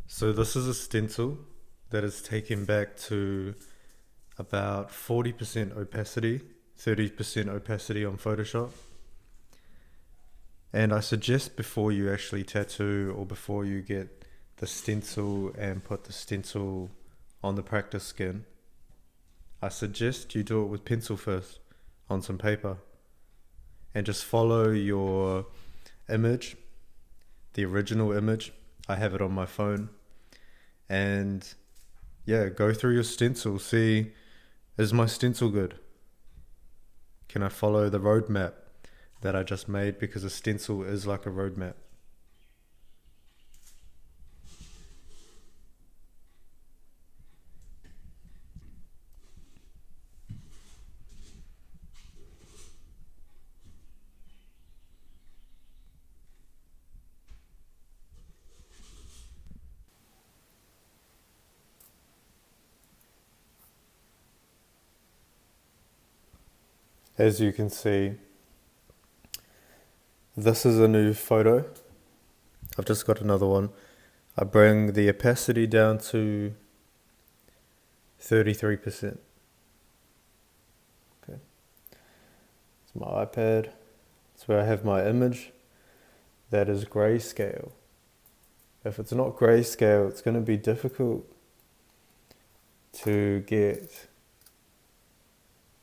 So this is a stencil that is taken back to about 40% opacity, 30% opacity on Photoshop. And I suggest before you actually tattoo or before you get the stencil and put the stencil on the practice skin, I suggest you do it with pencil first on some paper and just follow your image, the original image. I have it on my phone. And yeah, go through your stencil, see, is my stencil good? Can I follow the roadmap that I just made? Because a stencil is like a roadmap. As you can see, this is a new photo. I've just got another one. I bring the opacity down to 33%. Okay. It's my iPad. It's where I have my image. That is grayscale. If it's not grayscale, it's going to be difficult to get,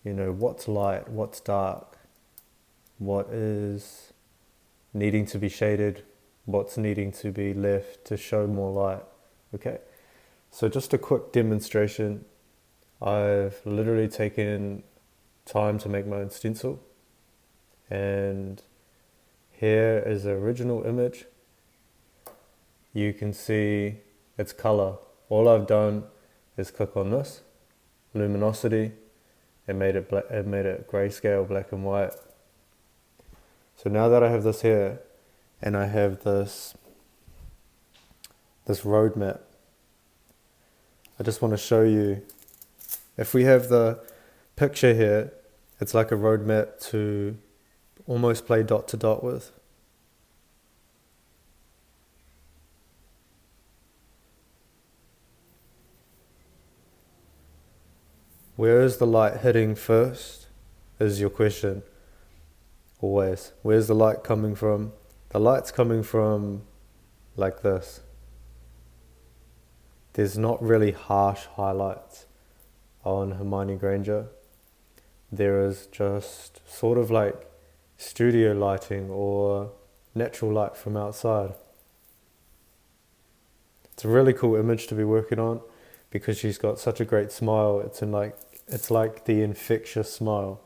what's light, what's dark, what is needing to be shaded, what's needing to be left to show more light. Okay, so just a quick demonstration. I've literally taken time to make my own stencil, and here is the original image. You can see its color. All I've done is click on this luminosity. It made it grayscale, black and white. So now that I have this here, and I have this roadmap, I just want to show you. If we have the picture here, it's like a roadmap to almost play dot to dot with. Where is the light hitting first is your question, always. Where's the light coming from? The light's coming from like this. There's not really harsh highlights on Hermione Granger. There is just sort of like studio lighting or natural light from outside. It's a really cool image to be working on because she's got such a great smile. It's like the infectious smile.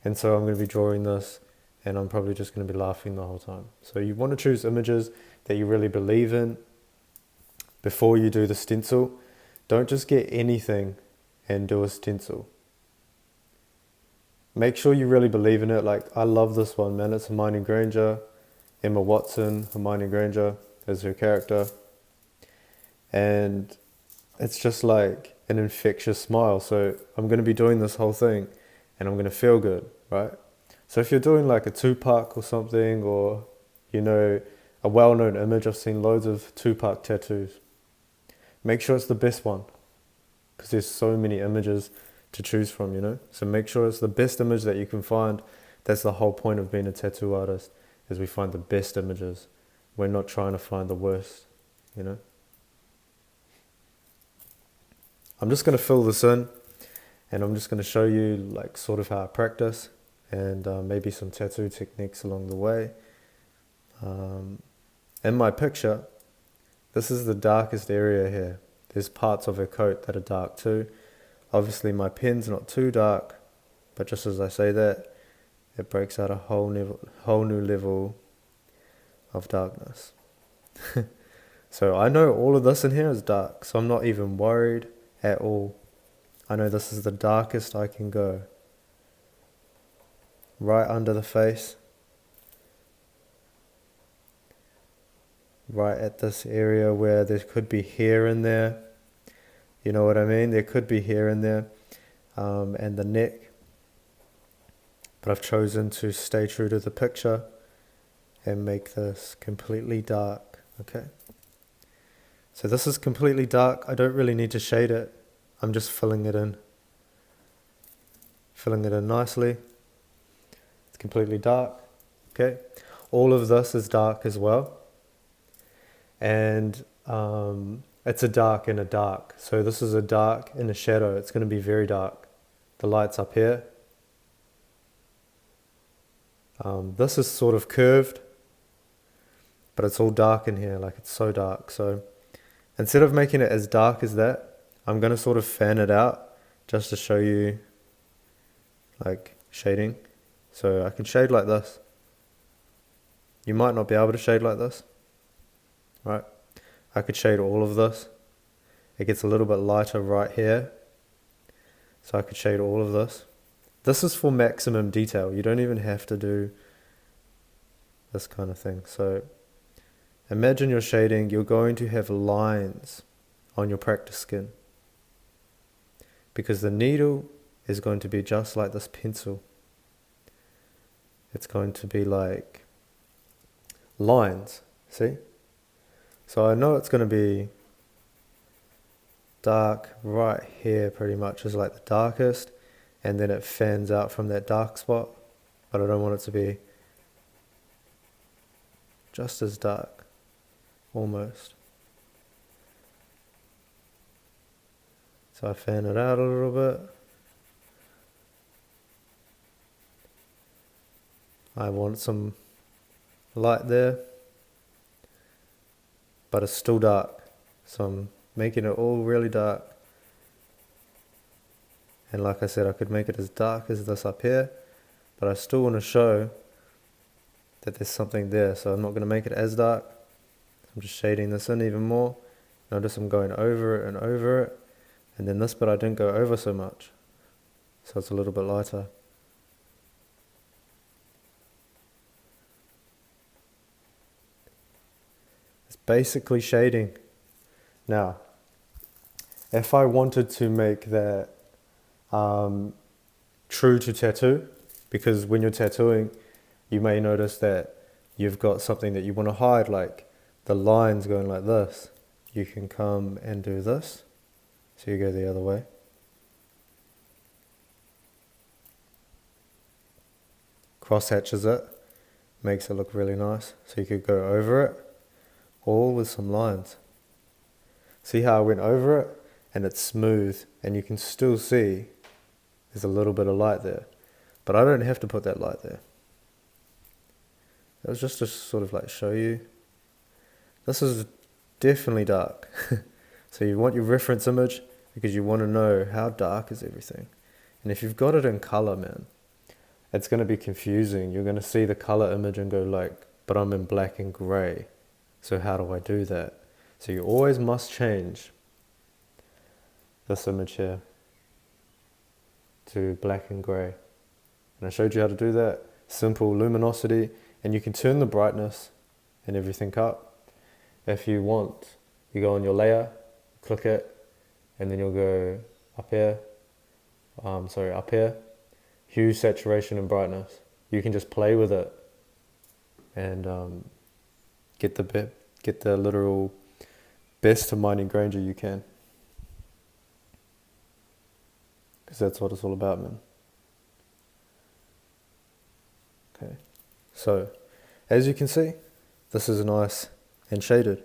And so I'm going to be drawing this and I'm probably just going to be laughing the whole time. So you want to choose images that you really believe in before you do the stencil. Don't just get anything and do a stencil. Make sure you really believe in it. Like, I love this one, man. It's Hermione Granger, Emma Watson. Hermione Granger is her character. And it's just like an infectious smile. So I'm going to be doing this whole thing and I'm going to feel good, right? So if you're doing like a Tupac or something, or, a well-known image, I've seen loads of Tupac tattoos. Make sure it's the best one because there's so many images to choose from, So make sure it's the best image that you can find. That's the whole point of being a tattoo artist, is we find the best images. We're not trying to find the worst, I'm just going to fill this in and I'm just going to show you like sort of how I practice and maybe some tattoo techniques along the way. In my picture, this is the darkest area here. There's parts of her coat that are dark too. Obviously my pen's not too dark, but just as I say that, it breaks out a whole new level of darkness. So I know all of this in here is dark, so I'm not even worried at all. I know this is the darkest I can go. Right under the face. Right at this area where there could be hair in there. You know what I mean? There could be hair in there. And the neck. But I've chosen to stay true to the picture and make this completely dark. Okay? So this is completely dark. I don't really need to shade it. I'm just filling it in. Filling it in nicely. It's completely dark. Okay. All of this is dark as well. And it's a dark in a dark. So this is a dark in a shadow. It's going to be very dark. The light's up here. This is sort of curved, but it's all dark in here. Like, it's so dark. So instead of making it as dark as that, I'm going to sort of fan it out just to show you like shading. So I can shade like this. You might not be able to shade like this, right? I could shade all of this. It gets a little bit lighter right here. So I could shade all of this. This is for maximum detail. You don't even have to do this kind of thing. So imagine you're shading, you're going to have lines on your practice skin, because the needle is going to be just like this pencil. It's going to be like lines, see? So I know it's going to be dark right here, pretty much is like the darkest, and then it fans out from that dark spot, but I don't want it to be just as dark, almost. So I fan it out a little bit. I want some light there, but it's still dark. So I'm making it all really dark. And like I said, I could make it as dark as this up here, but I still want to show that there's something there. So I'm not going to make it as dark. I'm just shading this in even more. Notice I'm going over it and over it. And then this bit I didn't go over so much. So it's a little bit lighter. It's basically shading. Now, if I wanted to make that true to tattoo, because when you're tattooing, you may notice that you've got something that you want to hide, like the lines going like this. You can come and do this. So you go the other way. Cross hatches it, makes it look really nice. So you could go over it, all with some lines. See how I went over it and it's smooth, and you can still see there's a little bit of light there. But I don't have to put that light there. It was just to sort of like show you. This is definitely dark. So you want your reference image because you want to know how dark is everything. And if you've got it in color, man, it's going to be confusing. You're going to see the color image and go like, but I'm in black and gray. So how do I do that? So you always must change this image here to black and gray. And I showed you how to do that. Simple luminosity. And you can turn the brightness and everything up. If you want, you go on your layer, click it, and then you'll go up here. Up here. Hue, saturation, and brightness. You can just play with it and get the literal best of Mining Granger you can. Because that's what it's all about, man. Okay. So, as you can see, this is nice and shaded.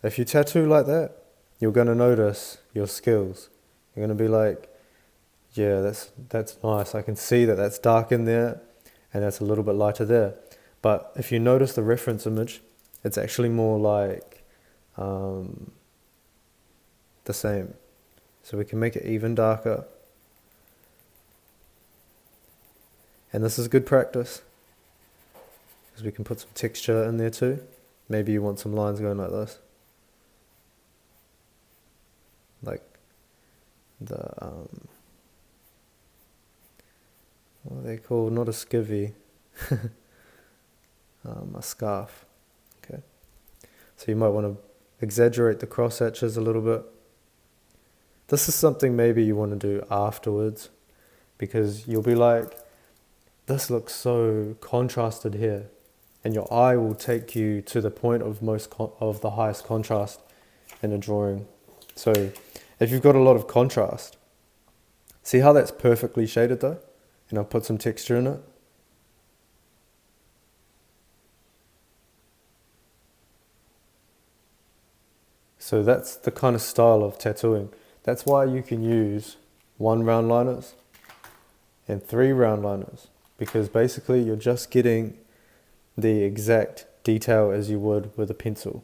If you tattoo like that, you're going to notice your skills. You're going to be like, yeah, that's nice. I can see that that's dark in there and that's a little bit lighter there. But if you notice the reference image, it's actually more like the same. So we can make it even darker. And this is good practice, because we can put some texture in there too. Maybe you want some lines going like this. Like the, what are they called? Not a skivvy. A scarf. Okay. So you might want to exaggerate the cross hatches a little bit. This is something maybe you want to do afterwards, because you'll be like, this looks so contrasted here, and your eye will take you to the point of of the highest contrast, in a drawing. So if you've got a lot of contrast, see how that's perfectly shaded though? And I'll put some texture in it. So that's the kind of style of tattooing. That's why you can use 1 round liners and 3 round liners, because basically you're just getting the exact detail as you would with a pencil.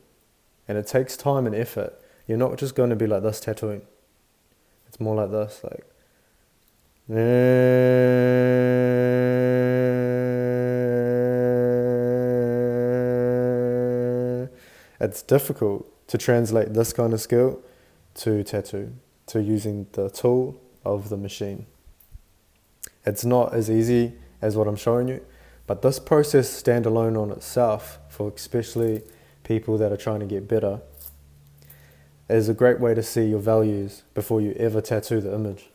And it takes time and effort. You're not just going to be like this tattooing. It's more like this, like. It's difficult to translate this kind of skill to tattoo, to using the tool of the machine. It's not as easy as what I'm showing you, but this process standalone on itself, for especially people that are trying to get better, is a great way to see your values before you ever tattoo the image.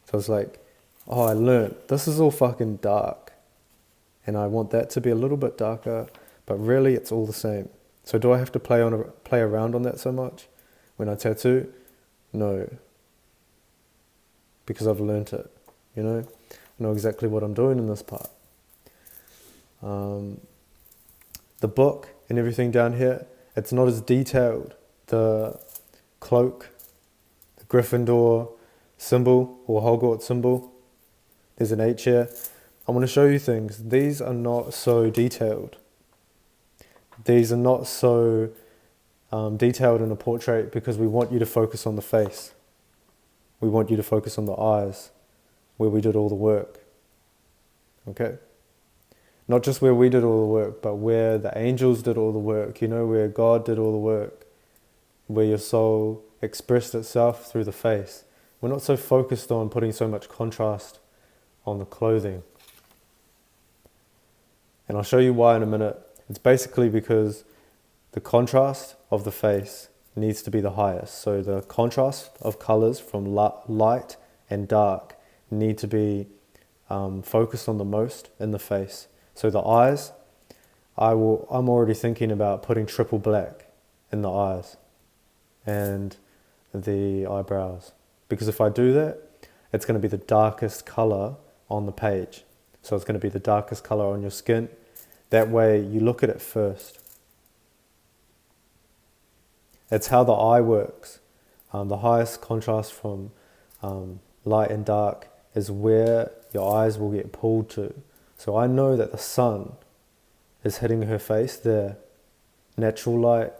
So it's like, oh, I learned this is all fucking dark, and I want that to be a little bit darker, but really it's all the same. So do I have to play around on that so much when I tattoo? No, because I've learnt it, you know? I know exactly what I'm doing in this part. The book and everything down here, it's not as detailed. The cloak, the Gryffindor symbol or Hogwarts symbol, there's an H here. I want to show you things. These are not so detailed. These are not so detailed in a portrait because we want you to focus on the face. We want you to focus on the eyes, where we did all the work. Okay? Not just where we did all the work, but where the angels did all the work, you know, where God did all the work, where your soul expressed itself through the face. We're not so focused on putting so much contrast on the clothing. And I'll show you why in a minute. It's basically because the contrast of the face needs to be the highest. So the contrast of colors from light and dark need to be focused on the most in the face. So the eyes, I'm already thinking about putting triple black in the eyes and the eyebrows. Because if I do that, it's going to be the darkest color on the page. So it's going to be the darkest color on your skin. That way you look at it first. It's how the eye works. The highest contrast from light and dark is where your eyes will get pulled to. So I know that the sun is hitting her face there. Natural light.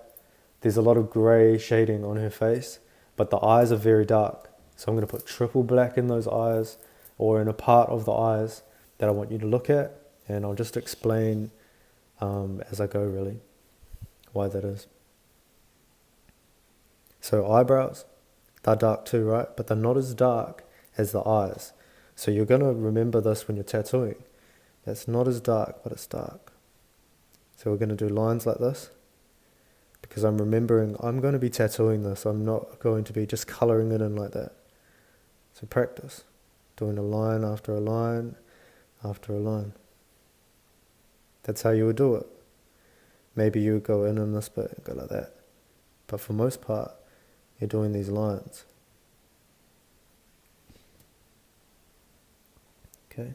There's a lot of grey shading on her face, but the eyes are very dark. So I'm going to put triple black in those eyes, or in a part of the eyes that I want you to look at, and I'll just explain as I go, really, why that is. So eyebrows, they're dark too, right? But they're not as dark as the eyes. So you're going to remember this when you're tattooing. That's not as dark, but it's dark. So we're going to do lines like this, because I'm remembering I'm going to be tattooing this. I'm not going to be just colouring it in like that. So practice, doing a line after a line after a line. That's how you would do it. Maybe you would go in this bit and go like that. But for most part, you're doing these lines. Okay?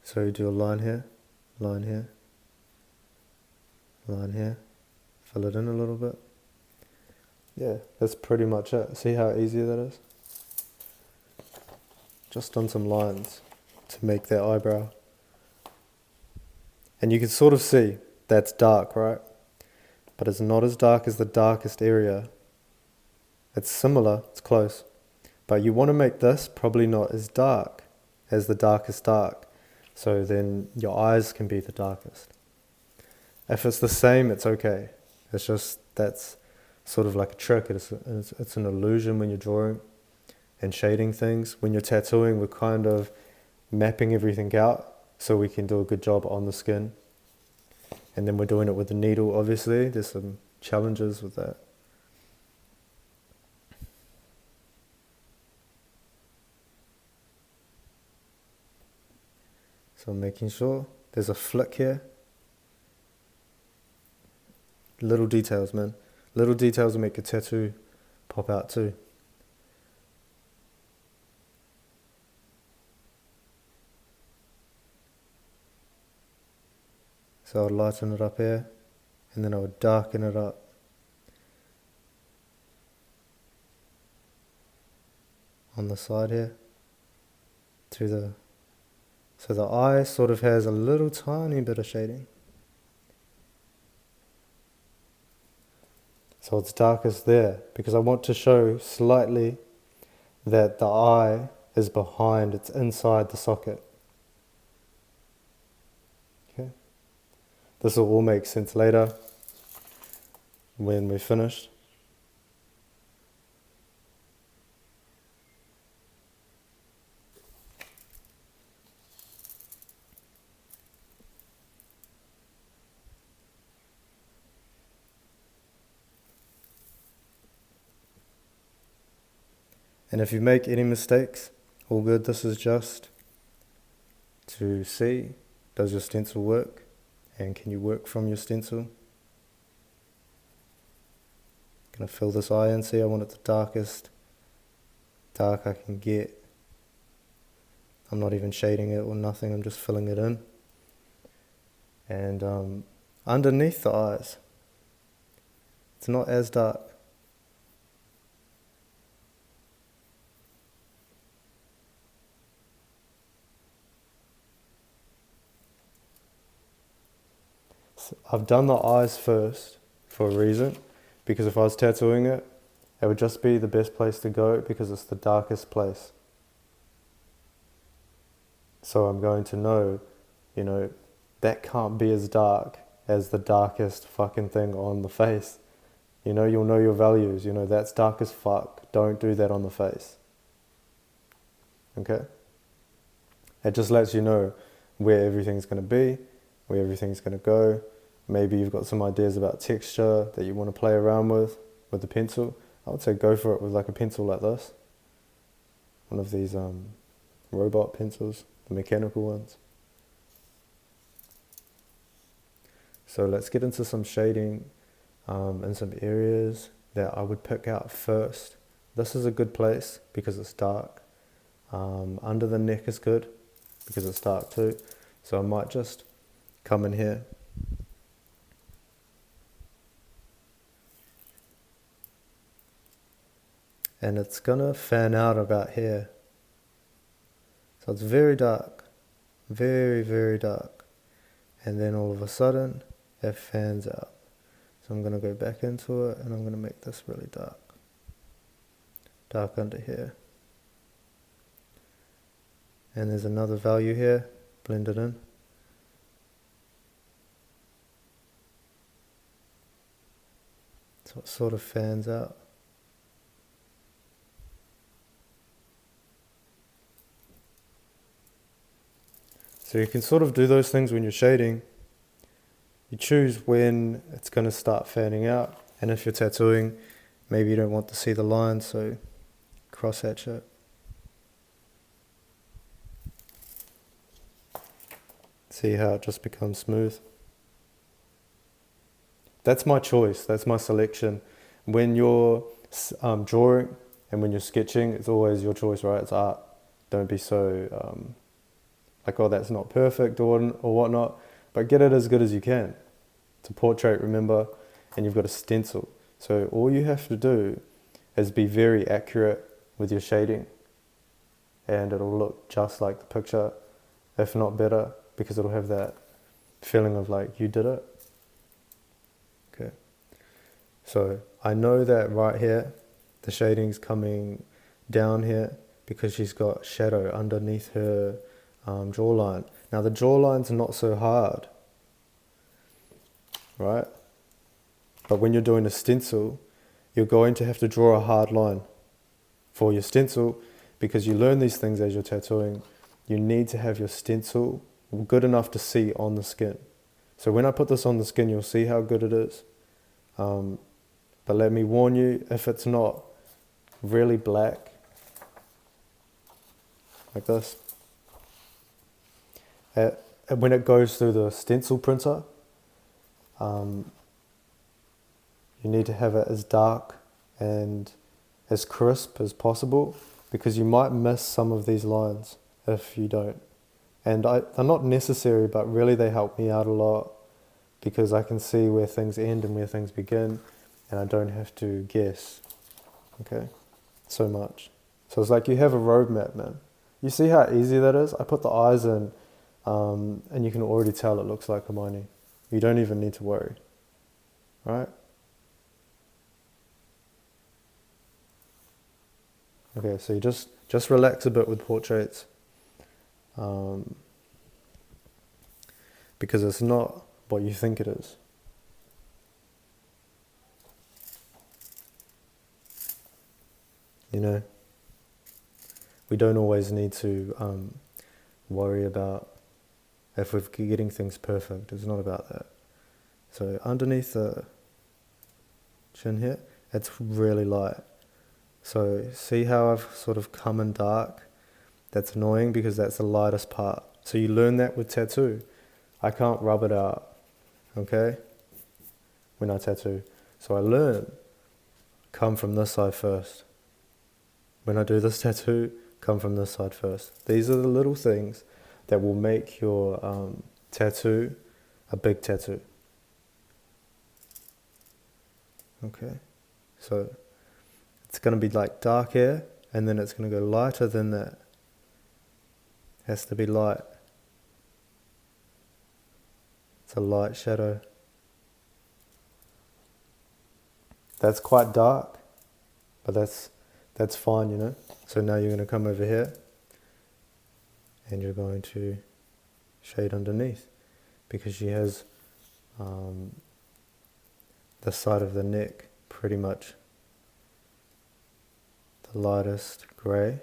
So you do a line here, line here, line here. Fill it in a little bit. Yeah, that's pretty much it. See how easy that is? Just on some lines to make that eyebrow. And you can sort of see that's dark, right? But it's not as dark as the darkest area. It's similar, it's close. But you want to make this probably not as dark as the darkest dark. So then your eyes can be the darkest. If it's the same, it's okay. It's just, that's sort of like a trick. It's an illusion when you're drawing and shading things. When you're tattooing, we're kind of mapping everything out so we can do a good job on the skin. And then we're doing it with the needle, obviously. There's some challenges with that. So I'm making sure there's a flick here. Little details, man. Little details will make your tattoo pop out too. So I'll lighten it up here, and then I would darken it up. On the side here, so the eye sort of has a little tiny bit of shading. So it's darkest there, because I want to show slightly that the eye is behind, it's inside the socket. Okay. This will all make sense later when we're finished. And if you make any mistakes, all good. This is just to see, does your stencil work? And can you work from your stencil? Gonna fill this eye in. See, I want it the darkest dark I can get. I'm not even shading it or nothing, I'm just filling it in. And underneath the eyes, it's not as dark. So I've done the eyes first for a reason, because if I was tattooing it, it would just be the best place to go because it's the darkest place. So I'm going to know, that can't be as dark as the darkest fucking thing on the face. You'll know your values. That's dark as fuck. Don't do that on the face. Okay? It just lets you know where everything's going to be, where everything's going to go. Maybe you've got some ideas about texture that you want to play around with the pencil. I would say go for it with like a pencil like this. One of these robot pencils, the mechanical ones. So let's get into some shading in some areas that I would pick out first. This is a good place because it's dark. Under the neck is good because it's dark too. So I might just come in here. And it's gonna fan out about here. So it's very dark, very, very dark. And then all of a sudden, it fans out. So I'm gonna go back into it and I'm gonna make this really dark. Dark under here. And there's another value here, blend it in. So it sort of fans out. So you can sort of do those things when you're shading. You choose when it's going to start fanning out. And if you're tattooing, maybe you don't want to see the line, so cross hatch it. See how it just becomes smooth? That's my choice, that's my selection. When you're drawing and when you're sketching, it's always your choice, right? It's art. Don't be so like, oh, that's not perfect or whatnot, but get it as good as you can. It's a portrait, remember, and you've got a stencil. So all you have to do is be very accurate with your shading, and it'll look just like the picture, if not better, because it'll have that feeling of like you did it. Okay. So I know that right here, the shading's coming down here because she's got shadow underneath her jawline. Now the jawline's not so hard, right? But when you're doing a stencil, you're going to have to draw a hard line for your stencil, because you learn these things as you're tattooing. You need to have your stencil good enough to see on the skin. So when I put this on the skin, you'll see how good it is. But let me warn you, if it's not really black, like this, when it goes through the stencil printer, You need to have it as dark and as crisp as possible, because you might miss some of these lines if you don't. And they're not necessary, but really they help me out a lot, because I can see where things end and where things begin, and I don't have to guess, okay, so much. So it's like you have a roadmap, man. You see how easy that is? I put the eyes in, and you can already tell it looks like Hermione. You don't even need to worry, right? Okay, so you just relax a bit with portraits, because it's not what you think it is. You know, we don't always need to worry about if we're getting things perfect. It's not about that. So underneath the chin here, it's really light. So see how I've sort of come in dark? That's annoying because that's the lightest part. So you learn that with tattoo. I can't rub it out, okay, when I tattoo. So I learn, come from this side first. When I do this tattoo, come from this side first. These are the little things that will make your tattoo a big tattoo. Okay, so it's going to be like dark here, and then it's going to go lighter than that. Has to be light. It's a light shadow. That's quite dark, but that's fine, you know. So now you're going to come over here, and you're going to shade underneath, because she has the side of the neck pretty much the lightest grey.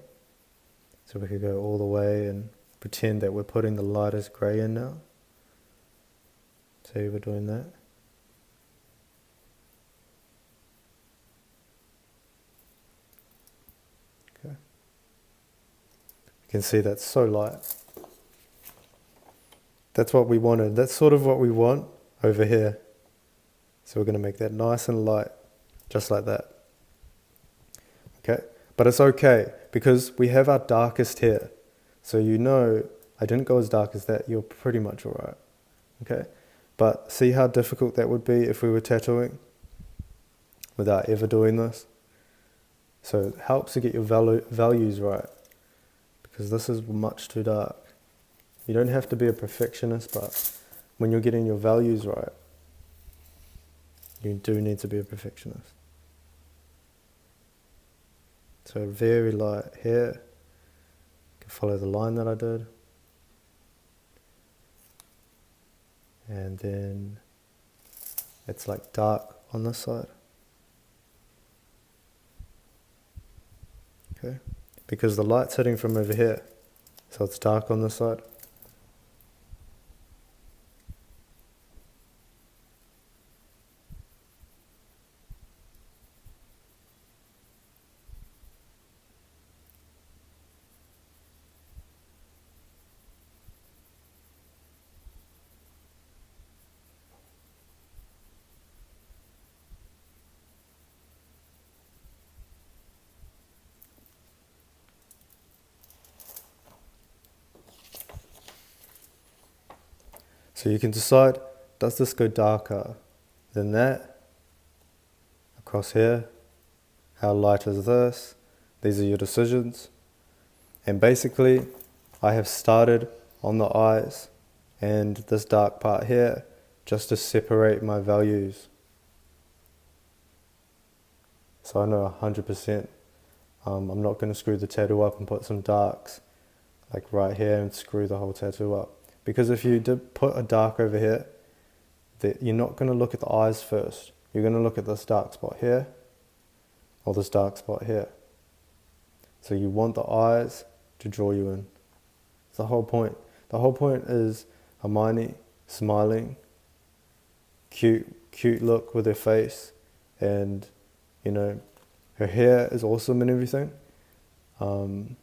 So we could go all the way and pretend that we're putting the lightest grey in now. See, we're doing that. Okay. You can see that's so light. That's what we wanted. That's sort of what we want over here. So we're going to make that nice and light, just like that. Okay, but it's okay, because we have our darkest here. So you know, I didn't go as dark as that, you're pretty much alright. Okay, but see how difficult that would be if we were tattooing without ever doing this? So it helps to get your values right, because this is much too dark. You don't have to be a perfectionist, but when you're getting your values right, you do need to be a perfectionist. So very light here. You can follow the line that I did. And then it's like dark on this side. Okay? Because the light's hitting from over here. So it's dark on this side. So you can decide, does this go darker than that? Across here? How light is this? These are your decisions. And basically, I have started on the eyes and this dark part here just to separate my values. So I know 100%. I'm not going to screw the tattoo up and put some darks like right here and screw the whole tattoo up. Because if you did put a dark over here, you're not going to look at the eyes first. You're going to look at this dark spot here or this dark spot here. So you want the eyes to draw you in. It's the whole point. The whole point is Hermione smiling, cute look with her face, and you know, her hair is awesome and everything. And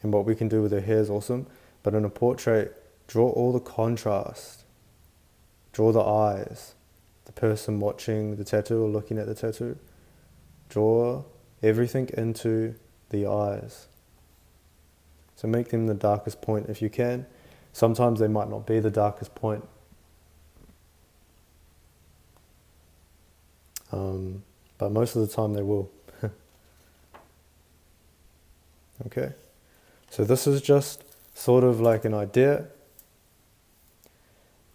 what we can do with her hair is awesome. But in a portrait, draw all the contrast. Draw the eyes. the person watching the tattoo or looking at the tattoo, draw everything into the eyes. So make them the darkest point if you can. Sometimes they might not be the darkest point. But most of the time they will. Okay. So this is just sort of like an idea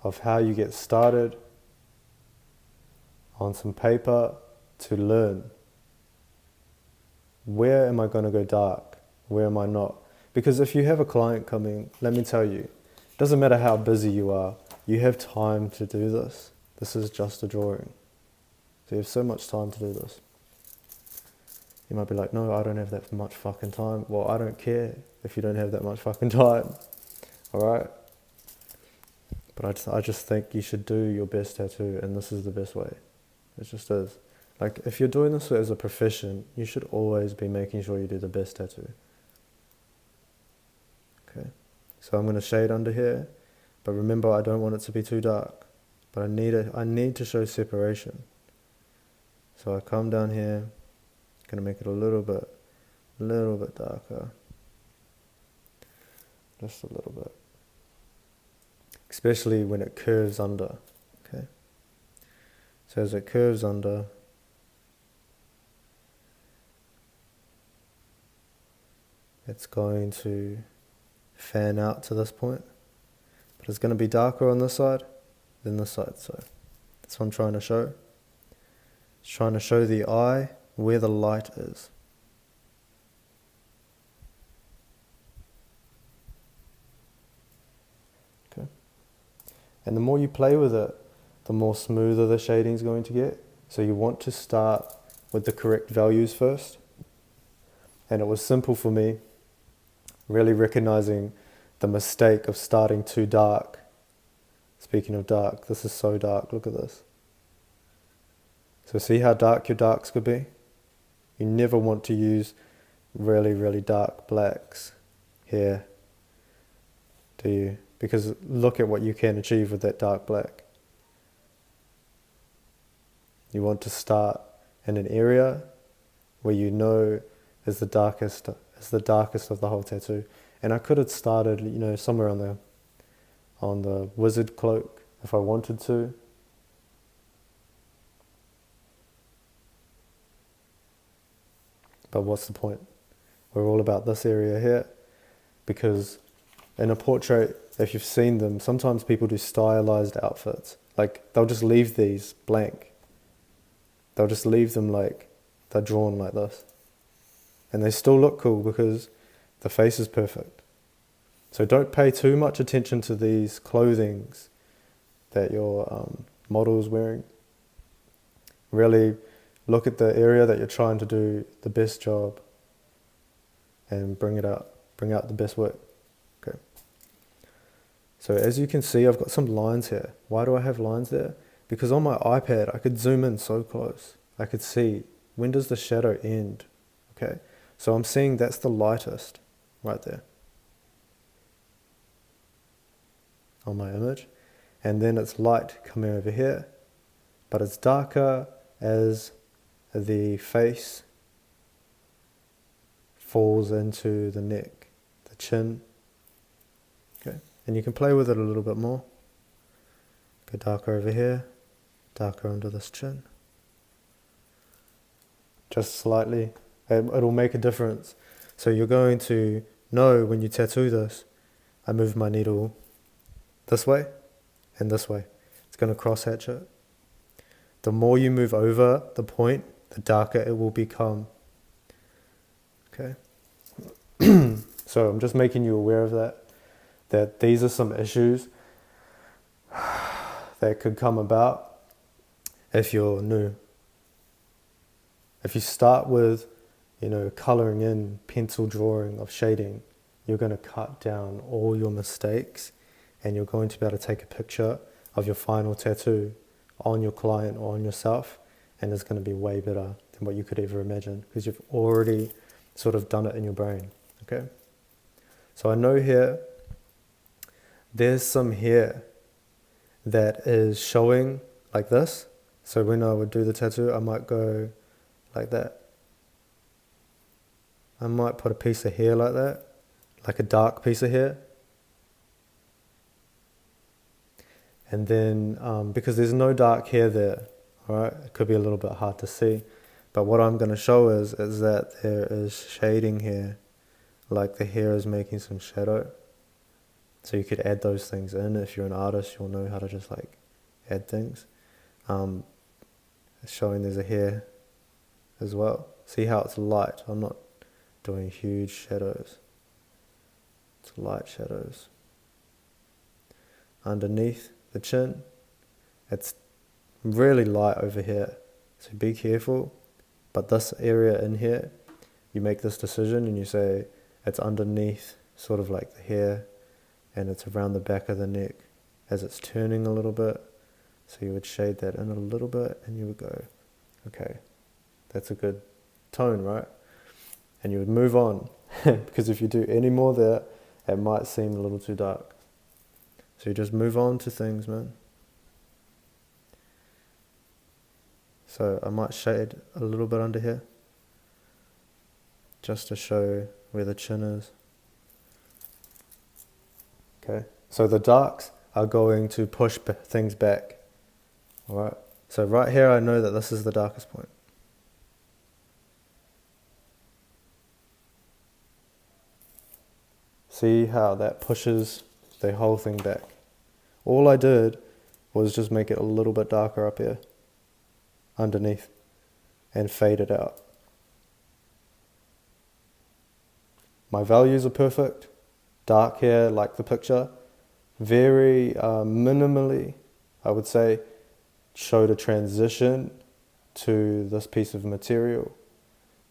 of how you get started on some paper to learn. Where am I going to go dark? Where am I not? Because if you have a client coming, let me tell you, it doesn't matter how busy you are, you have time to do this. This is just a drawing. So you have so much time to do this. You might be like, no, I don't have that much fucking time. Well, I don't care if you don't have that much fucking time. Alright? But I just think you should do your best tattoo, and this is the best way. It just is. Like, if you're doing this as a profession, you should always be making sure you do the best tattoo. Okay? So I'm going to shade under here, but remember, I don't want it to be too dark. But I need to show separation. So I come down here, going to make it a little bit darker. Just a little bit. Especially when it curves under. Okay. So as it curves under, it's going to fan out to this point. But it's going to be darker on this side than this side. So that's what I'm trying to show. It's trying to show the eye where the light is. Okay. And the more you play with it, the more smoother the shading is going to get. So you want to start with the correct values first. And it was simple for me, really recognizing the mistake of starting too dark. Speaking of dark, this is so dark, look at this. So see how dark your darks could be? You never want to use really, really dark blacks here, do you? Because look at what you can achieve with that dark black. You want to start in an area where you know is the darkest of the whole tattoo. And I could have started, somewhere on the wizard cloak if I wanted to. But what's the point? We're all about this area here, because in a portrait, if you've seen them, sometimes people do stylized outfits. Like, they'll just leave these blank. They'll just leave them like they're drawn like this. And they still look cool because the face is perfect. So don't pay too much attention to these clothings that your model's wearing. Really look at the area that you're trying to do the best job and bring out the best work. Okay. So as you can see, I've got some lines here. Why do I have lines there? Because on my iPad, I could zoom in so close. I could see, when does the shadow end? Okay. So I'm seeing that's the lightest right there on my image. And then it's light coming over here, but it's darker as the face falls into the neck, the chin. Okay, and you can play with it a little bit more. Go darker over here, darker under this chin. Just slightly. It'll make a difference. So you're going to know when you tattoo this, I move my needle this way and this way. It's going to cross-hatch it. The more you move over the point, the darker it will become. Okay? So I'm just making you aware of that these are some issues that could come about if you're new. If you start with, colouring in, pencil drawing of shading, you're going to cut down all your mistakes, and you're going to be able to take a picture of your final tattoo on your client or on yourself, and it's going to be way better than what you could ever imagine, because you've already sort of done it in your brain. Okay? So I know here, there's some hair that is showing like this, So when I would do the tattoo, I might go like that. I might put a piece of hair like that, like a dark piece of hair. And then, because there's no dark hair there, alright, it could be a little bit hard to see. But what I'm going to show is that there is shading here, like the hair is making some shadow. So you could add those things in. If you're an artist, you'll know how to just like add things. It's showing there's a hair as well. See how it's light? I'm not doing huge shadows. It's light shadows. Underneath the chin, it's really light over here. So be careful. But this area in here, you make this decision and you say it's underneath sort of like the hair, and it's around the back of the neck as it's turning a little bit. So you would shade that in a little bit and you would go, okay, that's a good tone, right? And you would move on because if you do any more there, it might seem a little too dark. So you just move on to things, man. So I might shade a little bit under here just to show where the chin is. Okay, so the darks are going to push things back. Alright, so right here I know that this is the darkest point. See how that pushes the whole thing back. All I did was just make it a little bit darker up here, underneath, and fade it out. My values are perfect. Dark hair, like the picture. Very minimally, I would say, showed a transition to this piece of material.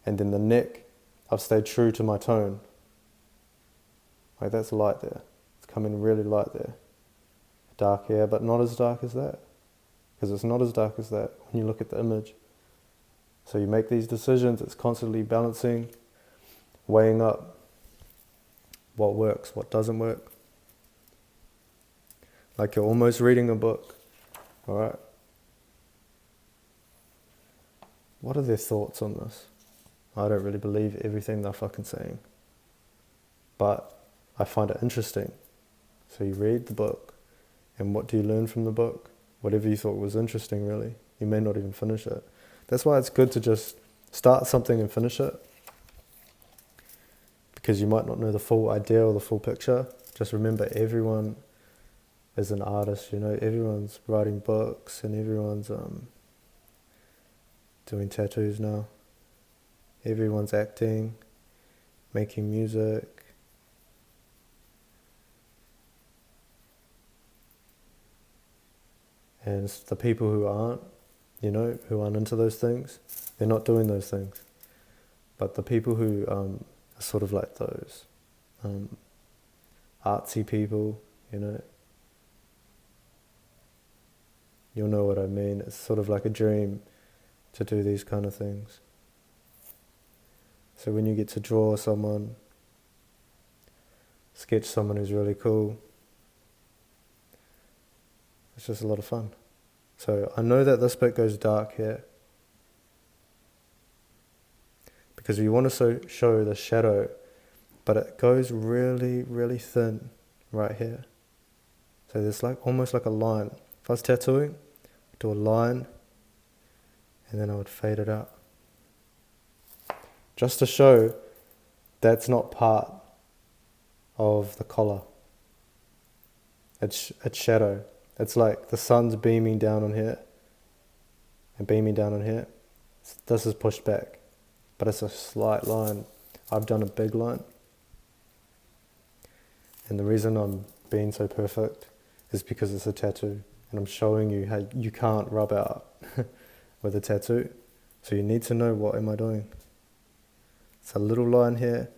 And then the neck, I've stayed true to my tone. Like that's light there. It's coming really light there. Dark hair, but not as dark as that. Because it's not as dark as that when you look at the image. So you make these decisions, it's constantly balancing, weighing up what works, what doesn't work. Like you're almost reading a book, alright? What are their thoughts on this? I don't really believe everything they're fucking saying. But I find it interesting. So you read the book, and what do you learn from the book? Whatever you thought was interesting, really. You may not even finish it. That's why it's good to just start something and finish it. Because you might not know the full idea or the full picture. Just remember, everyone is an artist, you know. Everyone's writing books and everyone's doing tattoos now. Everyone's acting, making music. And it's the people who aren't, you know, who aren't into those things, they're not doing those things. But the people who are sort of like those artsy people, you know, you'll know what I mean. It's sort of like a dream to do these kind of things. So when you get to draw someone, sketch someone who's really cool, it's just a lot of fun. So I know that this bit goes dark here, because you want to show the shadow, but it goes really, really thin right here. So there's like almost like a line. If I was tattooing, I'd do a line, and then I would fade it out. Just to show that's not part of the collar. It's shadow. It's like the sun's beaming down on here and beaming down on here. This is pushed back, but it's a slight line. I've done a big line. And the reason I'm being so perfect is because it's a tattoo, and I'm showing you how you can't rub out with a tattoo. So you need to know, what am I doing? It's a little line here,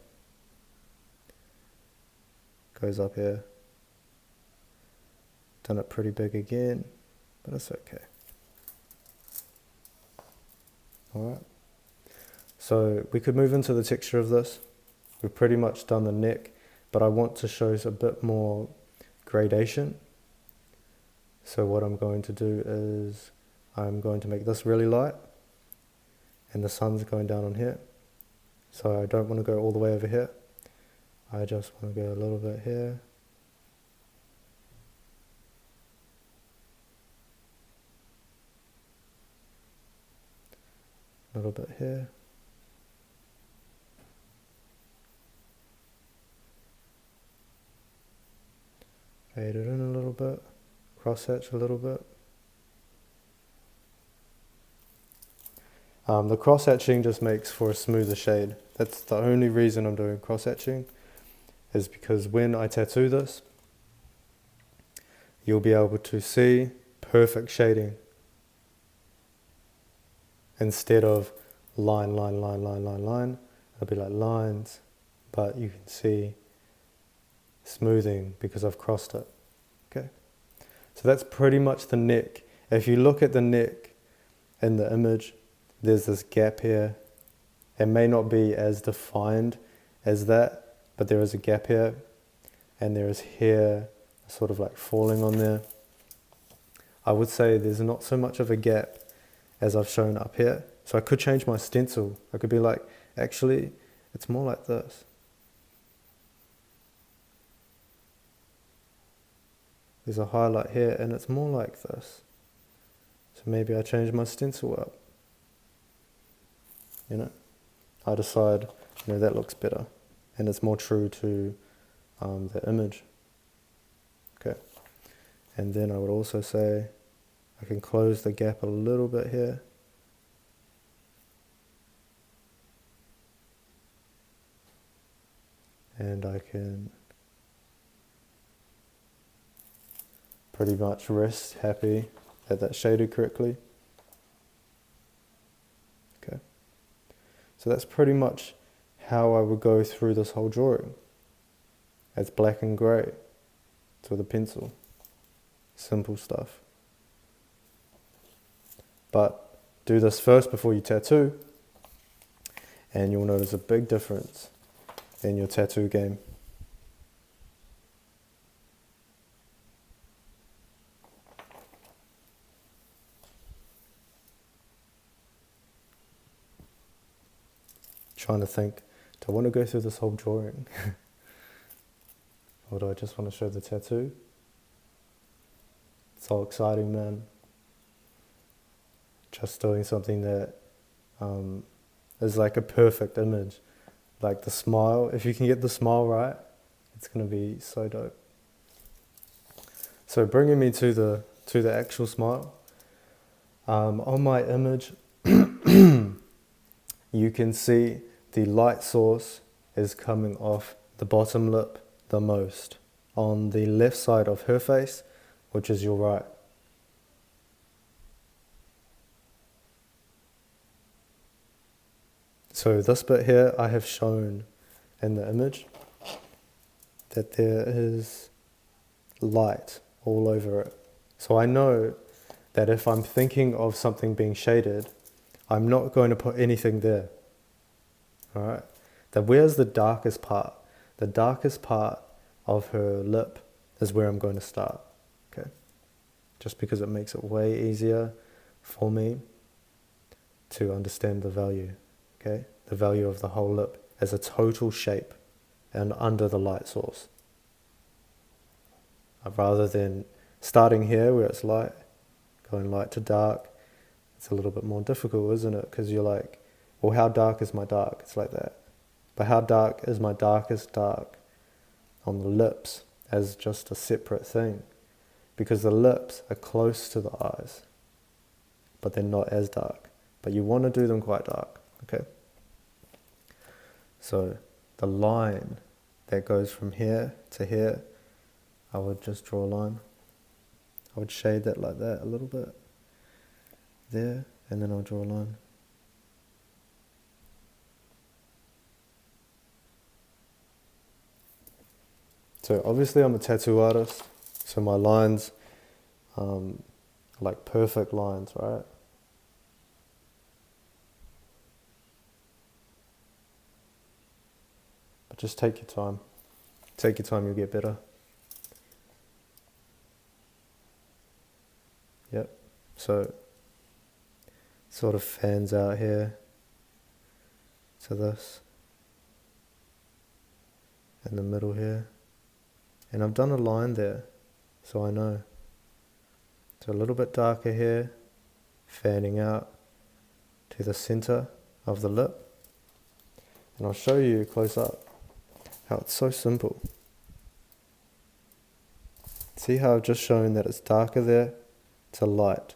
goes up here. Done it pretty big again, but it's okay. Alright, so we could move into the texture of this. We've pretty much done the neck, but I want to show a bit more gradation. So what I'm going to do is I'm going to make this really light, and the sun's going down on here. So I don't want to go all the way over here. I just want to go a little bit here. A little bit here. Fade it in a little bit. Cross hatch a little bit. The cross hatching just makes for a smoother shade. That's the only reason I'm doing cross hatching, is because when I tattoo this, you'll be able to see perfect shading instead of line, line, line, line, line, line. It'll be like lines, but you can see smoothing because I've crossed it. Okay, so that's pretty much the neck. If you look at the neck in the image, there's this gap here. It may not be as defined as that, but there is a gap here, and there is hair sort of like falling on there. I would say there's not so much of a gap as I've shown up here. So I could change my stencil. I could be like, actually, it's more like this. There's a highlight here, and it's more like this. So maybe I change my stencil up. You know, I decide, you know, that looks better, and it's more true to the image. Okay, and then I would also say I can close the gap a little bit here. And I can pretty much rest happy that that's shaded correctly. Okay, so that's pretty much how I would go through this whole drawing. It's black and grey. It's with a pencil. Simple stuff. But do this first before you tattoo, and you'll notice a big difference in your tattoo game. Trying to think, do I want to go through this whole drawing? Or do I just want to show the tattoo? It's all exciting, man. Just doing something that is like a perfect image. Like the smile, if you can get the smile right, it's going to be so dope. So bringing me to the actual smile, on my image, you can see the light source is coming off the bottom lip the most, on the left side of her face, which is your right. So this bit here I have shown in the image that there is light all over it. So I know that if I'm thinking of something being shaded, I'm not going to put anything there. Alright? That where's the darkest part? The darkest part of her lip is where I'm going to start. Okay? Just because it makes it way easier for me to understand the value. Okay, the value of the whole lip as a total shape and under the light source. Rather than starting here where it's light, going light to dark, it's a little bit more difficult, isn't it? Because you're like, well, how dark is my dark? It's like that. But how dark is my darkest dark on the lips as just a separate thing? Because the lips are close to the eyes, but they're not as dark. But you want to do them quite dark. Okay, so the line that goes from here to here, I would just draw a line. I would shade that like that a little bit there, and then I'll draw a line. So obviously I'm a tattoo artist, so my lines are like perfect lines, right? Just take your time. Take your time, you'll get better. Yep. So sort of fans out here to this in the middle here, and I've done a line there so I know. So a little bit darker here, fanning out to the center of the lip, and I'll show you close up how it's so simple. See how I've just shown that it's darker there to light.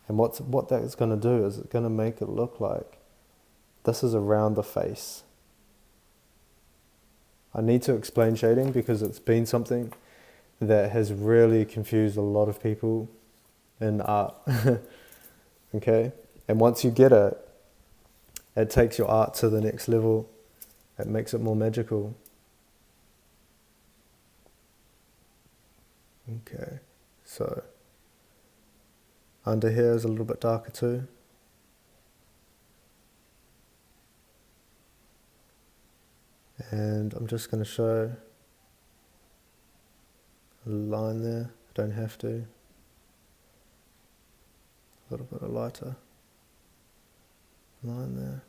And what that is going to do is it's going to make it look like this is around the face. I need to explain shading because it's been something that has really confused a lot of people in art. Okay? And once you get it, it takes your art to the next level. It makes it more magical. Okay, so under here is a little bit darker too. And I'm just going to show a line there. I don't have to. A little bit of lighter line there.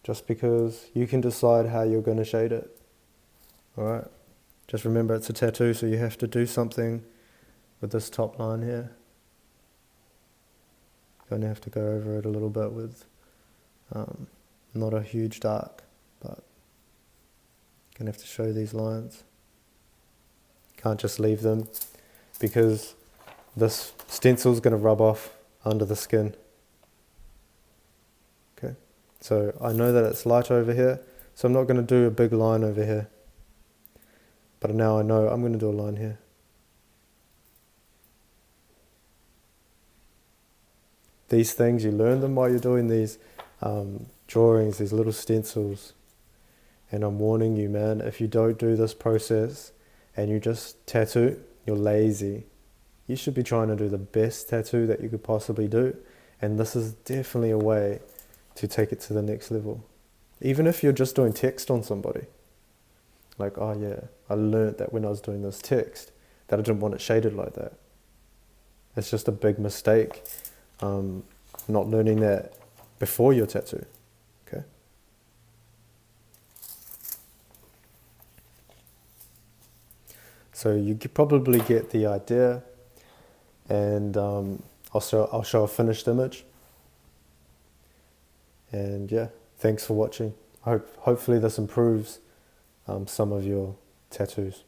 Just because you can decide how you're going to shade it. Alright? Just remember it's a tattoo, so you have to do something with this top line here. Going to have to go over it a little bit with not a huge dark, but going to have to show these lines. Can't just leave them because this stencil is going to rub off under the skin. Okay, so I know that it's light over here, so I'm not going to do a big line over here. But now I know I'm going to do a line here. These things, you learn them while you're doing these drawings, these little stencils. And I'm warning you, man, if you don't do this process and you just tattoo, you're lazy. You should be trying to do the best tattoo that you could possibly do. And this is definitely a way to take it to the next level. Even if you're just doing text on somebody. Like, oh yeah, I learned that when I was doing this text, that I didn't want it shaded like that. It's just a big mistake. Not learning that before your tattoo, okay? So you could probably get the idea, and I'll show a finished image. And yeah, thanks for watching. Hopefully this improves some of your tattoos.